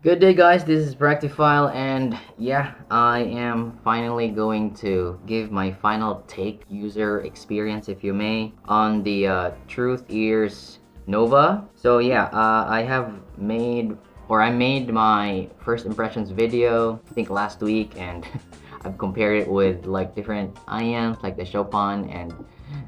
Good day guys, this is Practiphile and yeah, I am finally going to give my final take, user experience if you may, on the Truthear's Nova. So yeah, I made my first impressions video, I think last week, and I've compared it with like different IMs like the Chopin and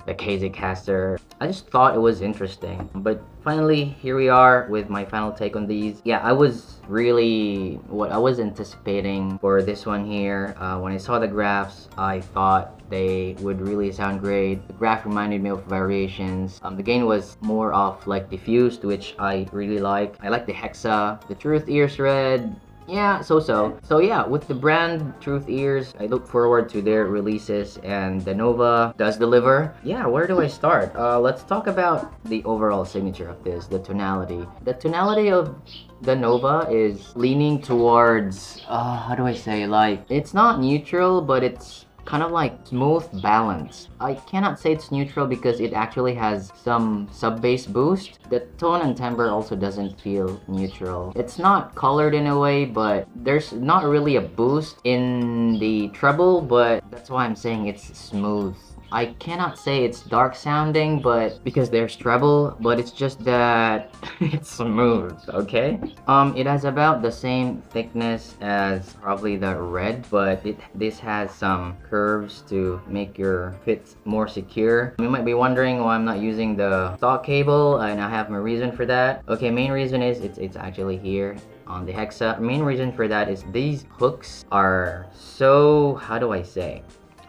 the KZ caster. I just thought it was interesting. But finally, here we are with my final take on these. Yeah, I was really what I was anticipating for this one here. When I saw the graphs, I thought they would really sound great. The graph reminded me of variations. The gain was more of like diffused, which I really like. I like the Hexa, the Truthear thread. Yeah, so yeah, with the brand Truthears, I look forward to their releases, and the Nova does deliver. Yeah, where do I start? Let's talk about the overall signature of this, the tonality. The tonality of the Nova is leaning towards, how do I say, like, it's not neutral, but it's kind of like smooth balance. I cannot say it's neutral because it actually has some sub-bass boost. The tone and timbre also doesn't feel neutral. It's not colored in a way, but there's not really a boost in the treble, but that's why I'm saying it's smooth. I cannot say it's dark sounding, but because there's treble, but it's just that it's smooth, okay? It has about the same thickness as probably the red, but this has some curves to make your fit more secure. You might be wondering why I'm not using the stock cable, and I have my reason for that. Okay, main reason is it's actually here on the Hexa. Main reason for that is these hooks are so, how do I say?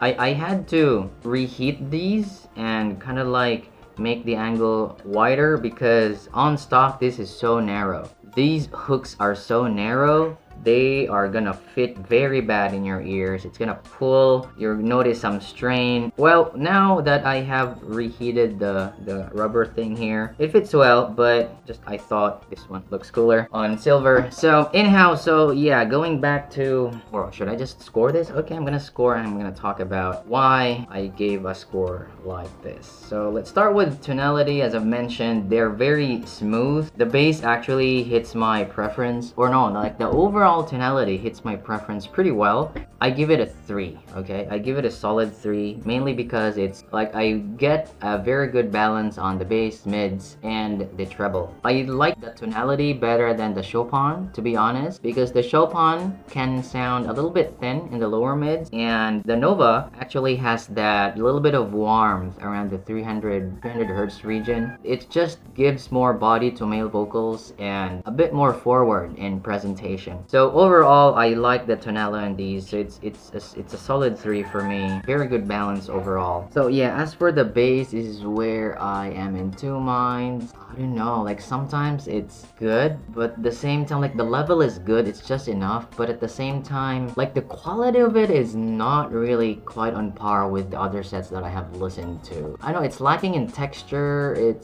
I had to reheat these and kind of like make the angle wider because on stock this is so narrow. These hooks are so narrow, they are gonna fit very bad in your ears. It's gonna pull, you'll notice some strain. Well, now that I have reheated the rubber thing here, it fits well, but just I thought this one looks cooler on silver. So anyhow, so yeah, going back to, or should I just score this? Okay, I'm gonna score and I'm gonna talk about why I gave a score like this. So let's start with tonality. As I've mentioned, they're very smooth. The bass actually hits my preference, or no, like the overall tonality hits my preference pretty well. I give it a 3, okay? I give it a solid 3, mainly because it's like I get a very good balance on the bass, mids, and the treble. I like the tonality better than the Chopin, to be honest, because the Chopin can sound a little bit thin in the lower mids, and the Nova actually has that little bit of warmth around the 300 hertz region. It just gives more body to male vocals and a bit more forward in presentation. So overall, I like the tonality on these. So it's a solid 3 for me. Very good balance overall. So yeah, as for the bass, this is where I am in two minds. I don't know, like sometimes it's good, but at the same time, like the level is good, it's just enough. But at the same time, like the quality of it is not really quite on par with the other sets that I have listened to. I know it's lacking in texture.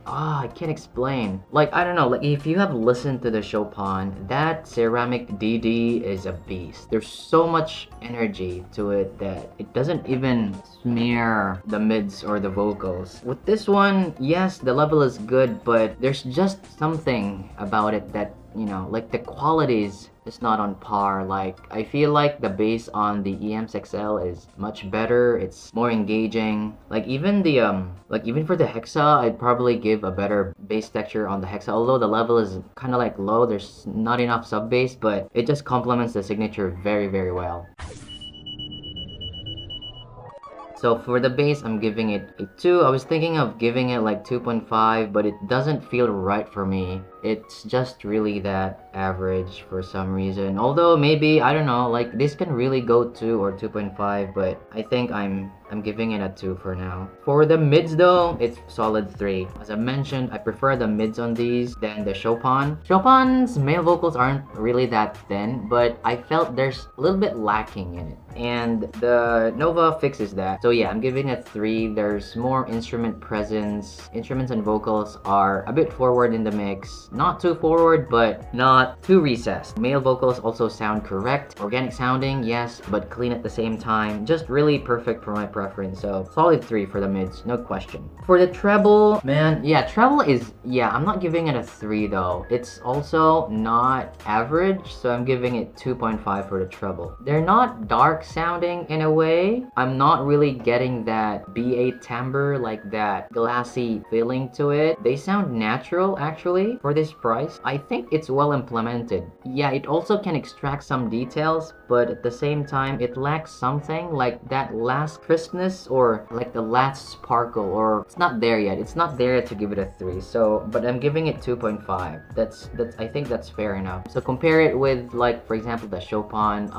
I can't explain. Like, I don't know, like if you have listened to the Chopin, that ceramic DD is a beast. There's so much energy to it that it doesn't even smear the mids or the vocals. With this one, yes, the level is good, but there's just something about it that, you know, like the qualities is not on par. Like I feel like the bass on the EMS XL is much better. It's more engaging. Like even the even for the Hexa, I'd probably give a better bass texture on the Hexa. Although the level is kind of like low, there's not enough sub bass, but it just complements the signature very, very well. So for the bass, I'm giving it a 2. I was thinking of giving it like 2.5, but it doesn't feel right for me. It's just really that average for some reason. Although maybe, I don't know, like this can really go 2 or 2.5, but I think I'm giving it a 2 for now. For the mids though, it's solid 3. As I mentioned, I prefer the mids on these than the Chopin. Chopin's male vocals aren't really that thin, but I felt there's a little bit lacking in it. And the Nova fixes that. So yeah, I'm giving it 3. There's more instrument presence. Instruments and vocals are a bit forward in the mix. It's not too forward, but not too recessed. Male vocals also sound correct. Organic sounding, yes, but clean at the same time. Just really perfect for my preference. So solid 3 for the mids, no question. For the treble, man, yeah, treble is, yeah, I'm not giving it a 3 though. It's also not average, so I'm giving it 2.5 for the treble. They're not dark sounding in a way. I'm not really getting that BA timbre, like that glassy feeling to it. They sound natural actually for this price. I think it's well implemented. Yeah, it also can extract some details, but at the same time it lacks something like that last crispness or like the last sparkle, or it's not there yet. It's not there yet to give it a 3. So, but I'm giving it 2.5. That's I think that's fair enough. So compare it with, like, for example, the Chopin.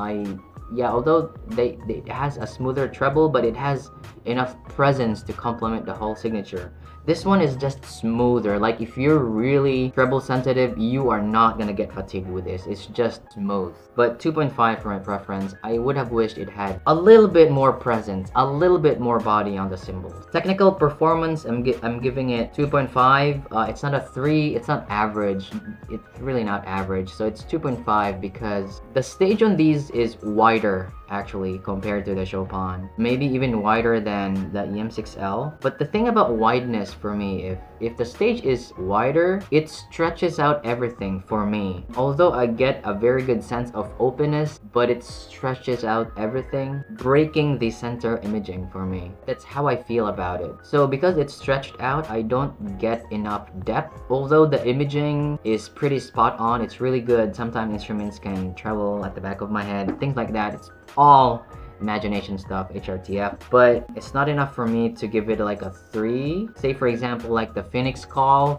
Yeah, although it has a smoother treble, but it has enough presence to complement the whole signature. This one is just smoother. Like, if you're really treble sensitive, you are not gonna get fatigued with this. It's just smooth. But 2.5 for my preference. I would have wished it had a little bit more presence, a little bit more body on the cymbals. Technical performance, I'm giving it 2.5. It's not a 3. It's not average. It's really not average. So it's 2.5 because the stage on these is wider actually compared to the Chopin. Maybe even wider than the EM6L. But the thing about wideness for me, if the stage is wider, it stretches out everything for me. Although I get a very good sense of openness, but it stretches out everything, breaking the center imaging for me. That's how I feel about it. So because it's stretched out, I don't get enough depth. Although the imaging is pretty spot on, it's really good. Sometimes instruments can treble at the back of my head, things like that. It's all imagination stuff, HRTF, but it's not enough for me to give it like a 3. Say for example, like the PHOENIXCALL.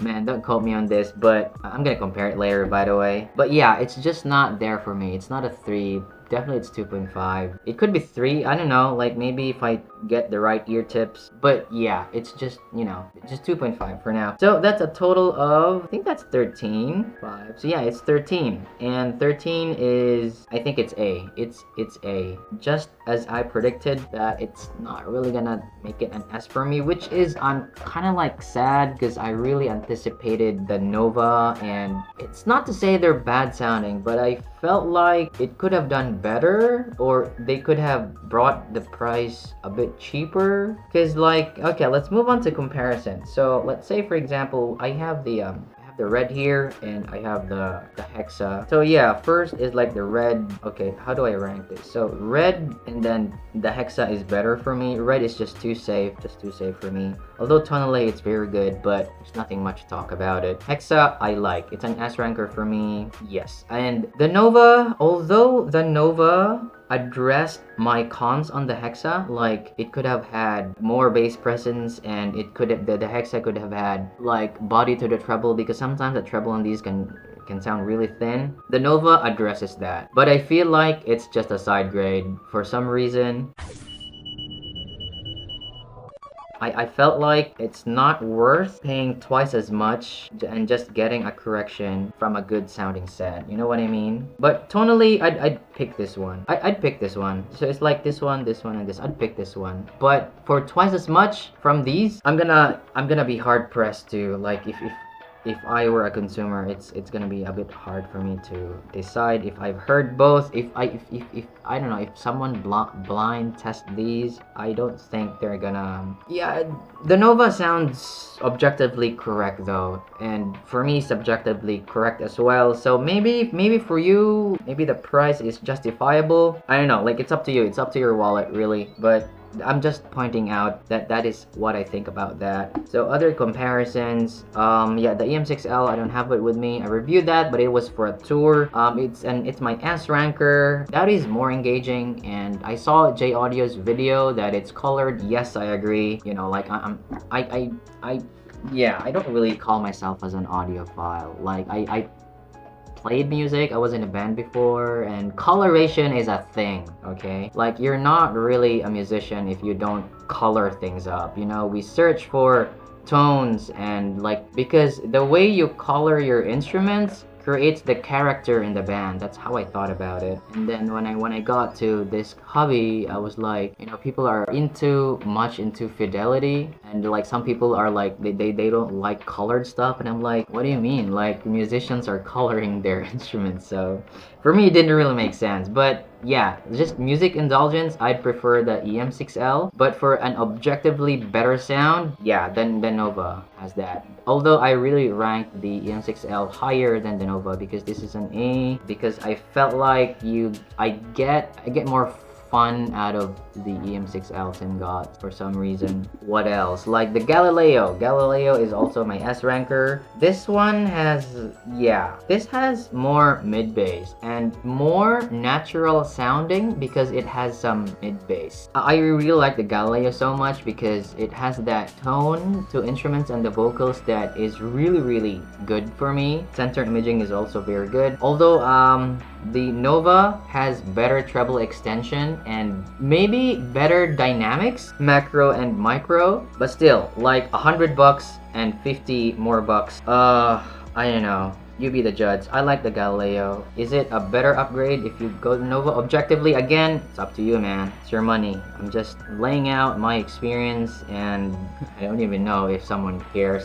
Man, don't quote me on this, but I'm gonna compare it later, by the way. But yeah, it's just not there for me. It's not a 3. Definitely it's 2.5. It could be 3, I don't know, like maybe if I get the right ear tips. But yeah, it's just, you know, just 2.5 for now. So that's a total of, I think that's 13. 5. So yeah, it's 13. And 13 is, I think it's A. It's A. Just as I predicted, that it's not really gonna make it an S for me, which is, I'm kind of like sad because I really anticipated the Nova, and it's not to say they're bad sounding, but I felt like it could have done better, or they could have brought the price a bit cheaper. Because, like, okay, let's move on to comparison. So let's say for example, I have the red here and I have the HEXA. So yeah, first is like the red. Okay, how do I rank this? So red, and then the HEXA is better for me. Red is just too safe for me. Although tonally it's very good, but there's nothing much to talk about it. HEXA I like. It's an S ranker for me. Yes. And the Nova, although the Nova addressed my cons on the HEXA, like it could have had more bass presence, and it could have, the HEXA could have had like body to the treble, because sometimes the treble on these can sound really thin. The Nova addresses that, but I feel like it's just a side grade for some reason. I felt like it's not worth paying twice as much and just getting a correction from a good sounding set. You know what I mean? But tonally, I'd pick this one. I'd pick this one. So it's like this one, and this. I'd pick this one. But for twice as much from these, I'm gonna be hard pressed to, like, if I were a consumer, it's gonna be a bit hard for me to decide if I've heard both. If I don't know, if someone blind test these, I don't think they're gonna. Yeah, the Nova sounds objectively correct though, and for me subjectively correct as well. So maybe for you, maybe the price is justifiable. I don't know, like, it's up to you. It's up to your wallet really, but I'm just pointing out that is what I think about that. So other comparisons, yeah, the EM6L, I don't have it with me. I reviewed that, but it was for a tour. It's my S ranker. That is more engaging, and I saw J Audio's video that it's colored. Yes, I agree. You know, like yeah, I don't really call myself as an audiophile. Like I played music, I was in a band before, and coloration is a thing, okay? Like, you're not really a musician if you don't color things up, you know? We search for tones, and like, because the way you color your instruments creates the character in the band. That's how I thought about it. And then when I got to this hobby, I was like, you know, people are much into fidelity, and like some people are like they don't like colored stuff, and I'm like, what do you mean? Like musicians are coloring their instruments. So for me, it didn't really make sense. But yeah, just music indulgence, I'd prefer the EM6L. But for an objectively better sound, yeah, then the Nova has that. Although I really ranked the EM6L higher than the Nova because this is an A, because I felt like I get more fun out of the EM6L Tim got for some reason. What else? Like the Galileo. Galileo is also my S ranker. This one has, yeah, this has more mid bass and more natural sounding because it has some mid bass. I really like the Galileo so much because it has that tone to instruments and the vocals that is really good for me. Center imaging is also very good. Although the Nova has better treble extension and maybe better dynamics, macro and micro, but still, like $100 and 50 more bucks. I don't know. You be the judge. I like the Galileo. Is it a better upgrade if you go to Nova? Objectively, again, it's up to you, man. It's your money. I'm just laying out my experience, and I don't even know if someone cares.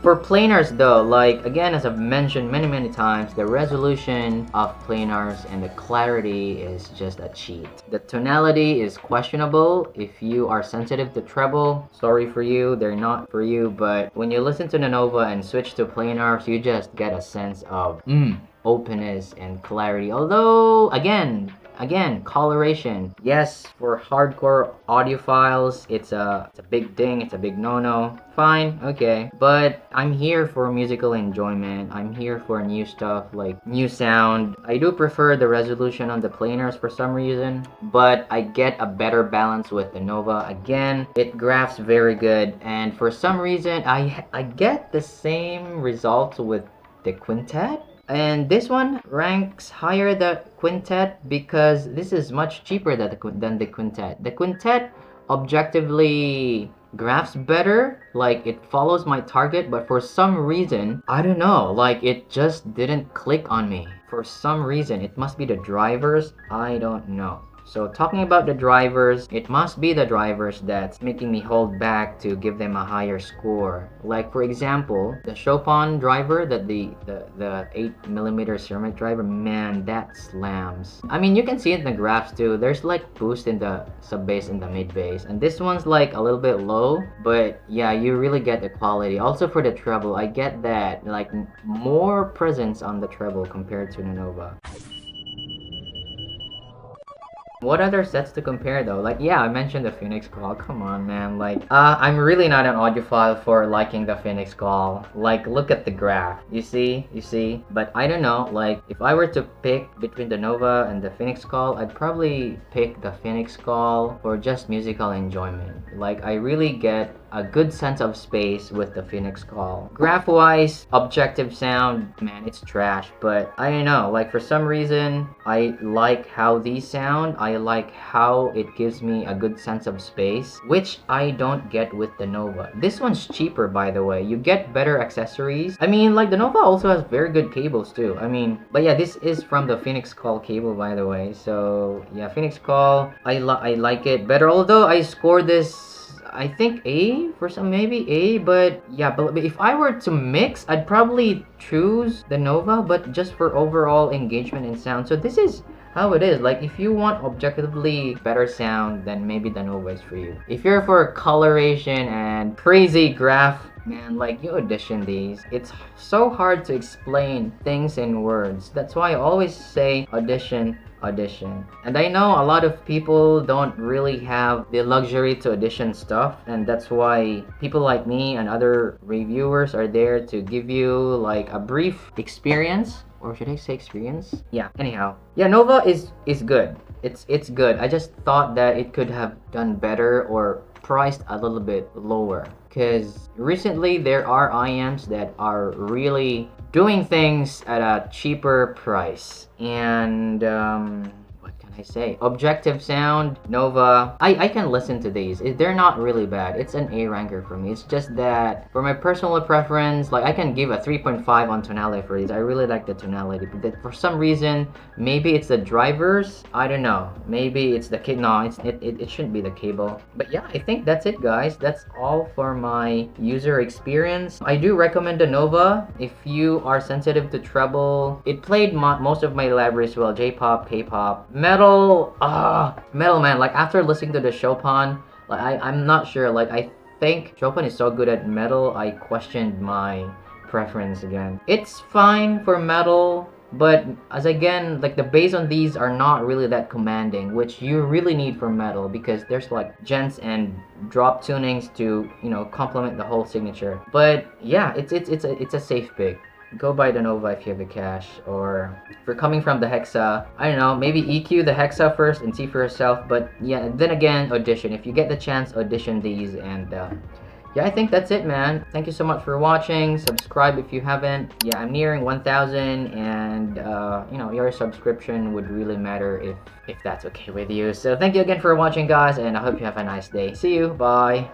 For planars though, like again, as I've mentioned many times, the resolution of planars and the clarity is just a cheat. The tonality is questionable. If you are sensitive to treble, sorry for you, they're not for you. But when you listen to the Nova and switch to planars, you just get a sense of openness and clarity. Although again, coloration, yes, for hardcore audiophiles, it's a big thing, it's a big no-no. Fine, okay, but I'm here for musical enjoyment. I'm here for new stuff, like new sound. I do prefer the resolution on the planars for some reason, but I get a better balance with the Nova. Again, it graphs very good, and for some reason I get the same results with the quintet. And this one ranks higher the quintet because this is much cheaper than the quintet. The quintet objectively graphs better, like it follows my target, but for some reason, I don't know, like it just didn't click on me. For some reason, it must be the drivers, I don't know. So talking about the drivers, it must be the drivers that's making me hold back to give them a higher score. Like for example, the Chopin driver, that the 8mm ceramic driver, man, that slams. I mean, you can see it in the graphs too. There's like boost in the sub bass and the mid bass, and this one's like a little bit low, but yeah, you really get the quality. Also for the treble, I get that like more presence on the treble compared to the Nova. What other sets to compare though? Like, yeah, I mentioned the PHOENIXCALL. Come on, man. Like, I'm really not an audiophile for liking the PHOENIXCALL. Like, look at the graph. You see? But I don't know. Like, if I were to pick between the Nova and the PHOENIXCALL, I'd probably pick the PHOENIXCALL for just musical enjoyment. Like, I really get a good sense of space with the PHOENIXCALL. Graph-wise, objective sound, man, it's trash. But I don't know, like for some reason, I like how these sound. I like how it gives me a good sense of space, which I don't get with the Nova. This one's cheaper, by the way. You get better accessories. I mean, like the Nova also has very good cables too. I mean, but yeah, this is from the PHOENIXCALL cable, by the way. So yeah, PHOENIXCALL, I like it better. Although I scored this, I think A for some, maybe A, but yeah, but if I were to mix, I'd probably choose the Nova, but just for overall engagement and sound. So this is how it is. Like if you want objectively better sound, then maybe the Nova is for you. If you're for coloration and crazy graph, man, like you audition these. It's so hard to explain things in words. That's why I always say audition. And I know a lot of people don't really have the luxury to audition stuff, and that's why people like me and other reviewers are there to give you like a brief experience, or should I say experience? Yeah, anyhow. Yeah, Nova is good. It's good. I just thought that it could have done better or priced a little bit lower, because recently there are IMs that are really doing things at a cheaper price. And what can I say? Objective sound, Nova. I can listen to these. They're not really bad. It's an A ranker for me. It's just that for my personal preference, like I can give a 3.5 on tonality for these. I really like the tonality, but for some reason, maybe it's the drivers. I don't know. Maybe it's the cable. No, it shouldn't be the cable. But yeah, I think that's it, guys. That's all for my user experience. I do recommend the Nova if you are sensitive to treble. It played most of my libraries well. J-pop, K-pop, metal. Metal, man. Like after listening to the Chopin, like I'm not sure. Like I think Chopin is so good at metal. I questioned my preference again. It's fine for metal, but as again, like the bass on these are not really that commanding, which you really need for metal because there's like gents and drop tunings to, you know, complement the whole signature. But yeah, it's a safe pick. Go buy the Nova if you have the cash, or if you're coming from the Hexa, I don't know, maybe EQ the Hexa first and see for yourself. But yeah, then again, audition. If you get the chance, audition these. And yeah, I think that's it, man. Thank you so much for watching. Subscribe if you haven't. Yeah, I'm nearing 1,000, and you know, your subscription would really matter if that's okay with you. So thank you again for watching, guys, and I hope you have a nice day. See you. Bye.